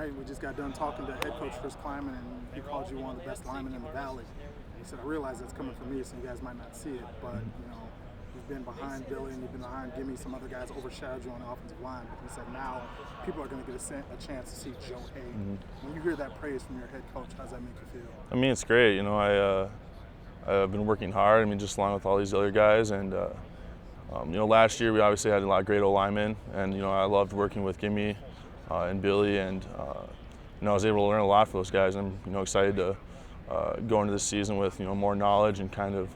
night, we just got done talking to head coach Chris Kleiman, and he called you one of the best linemen in the Valley. And he said, I realize that's coming from me, so you guys might not see it, but, you've been behind Billy and you've been behind Gimme. Some other guys overshadowed you on the offensive line, but he said now people are going to get a chance to see Joe Haeg. When you hear that praise from your head coach, how does that make you feel? I mean, it's great. I've been working hard. I mean, just along with all these other guys, and last year we obviously had a lot of great linemen, and I loved working with Gimme and Billy, and I was able to learn a lot from those guys. I'm excited to go into this season with more knowledge and kind of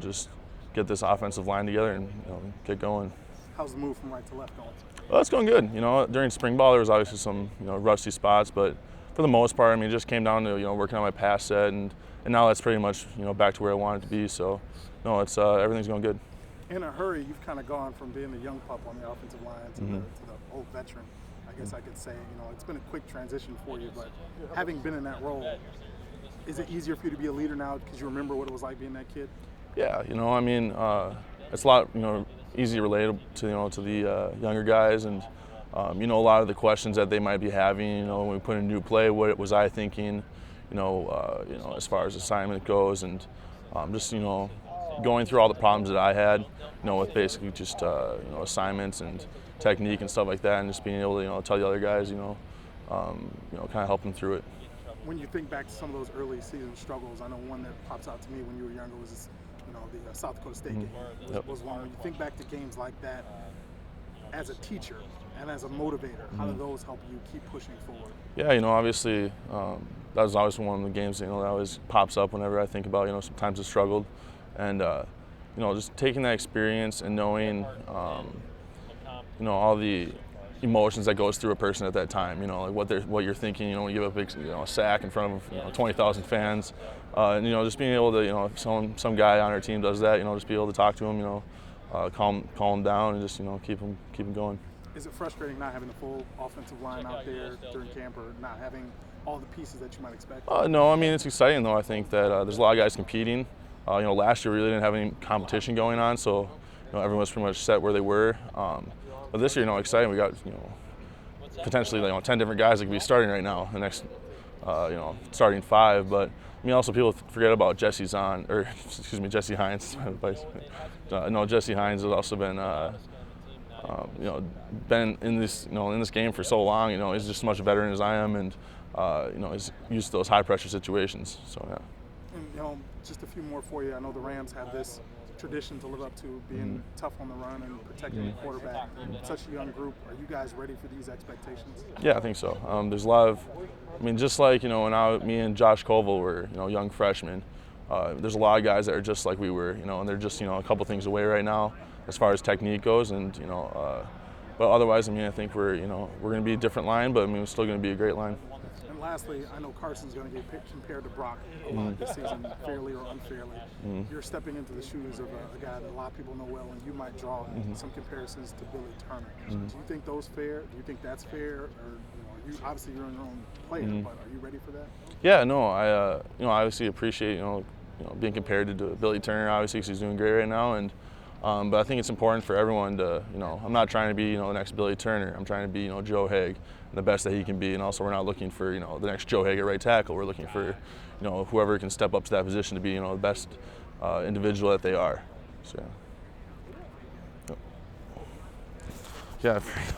just get this offensive line together and get going. How's the move from right to left going? Well, it's going good. During spring ball there was obviously some rusty spots, but for the most part, I mean, it just came down to working on my pass set, and now that's pretty much back to where I want it to be. So no, it's everything's going good. In a hurry, you've kind of gone from being the young pup on the offensive line to the old veteran. I guess I could say, it's been a quick transition for you, but having been in that role, is it easier for you to be a leader now because you remember what it was like being that kid? Yeah, it's a lot, easier related to the younger guys, and a lot of the questions that they might be having. When we put in a new play, what was I thinking? As far as assignment goes, and just going through all the problems that I had, with basically just assignments and technique and stuff like that, and just being able to tell the other guys, kind of help them through it. When you think back to some of those early season struggles, I know one that pops out to me when you were younger was the South Dakota State game was one. When you think back to games like that, as a teacher and as a motivator, how do those help you keep pushing forward? Yeah, obviously that was always one of the games that always pops up whenever I think about sometimes I struggled, and just taking that experience and knowing all the emotions that goes through a person at that time, like what you're thinking, when you give a big a sack in front of 20,000 fans, and just being able to if some guy on our team does that, just be able to talk to him, calm him down, and just keep him going. Is it frustrating not having the full offensive line out there during camp, or not having all the pieces that you might expect? No, I mean, it's exciting though. I think that there's a lot of guys competing. Last year we really didn't have any competition going on, so everyone was pretty much set where they were. But this year, exciting. We got potentially 10 different guys that could be starting right now. The next, starting 5. But I mean, also people forget about Jesse Hines. No, Jesse Hines has also been, been in this game for so long. He's just as much a veteran as I am, and he's used to those high pressure situations. So yeah. And just a few more for you. I know the Rams have this tradition to live up to, being tough on the run and protecting the quarterback. Such a young group. Are you guys ready for these expectations? Yeah, I think so. There's a lot of, just like when me and Josh Koval were young freshmen, there's a lot of guys that are just like we were, and they're just a couple things away right now as far as technique goes, and but otherwise, I think we're going to be a different line, but we're still going to be a great line. And lastly, I know Carson's going to get compared to Brock a lot this season, fairly or unfairly. You're stepping into the shoes of a guy that a lot of people know well, and you might draw some comparisons to Billy Turner. Do you think those fair? Do you think that's fair? Or obviously you're your own player, but are you ready for that? Yeah, no, I obviously appreciate being compared to Billy Turner, obviously, because he's doing great right now, and but I think it's important for everyone to, I'm not trying to be, the next Billy Turner. I'm trying to be, Joe Haeg, the best that he can be. And also, we're not looking for, the next Joe Haeg at right tackle. We're looking for, whoever can step up to that position to be, the best individual that they are. So, yeah.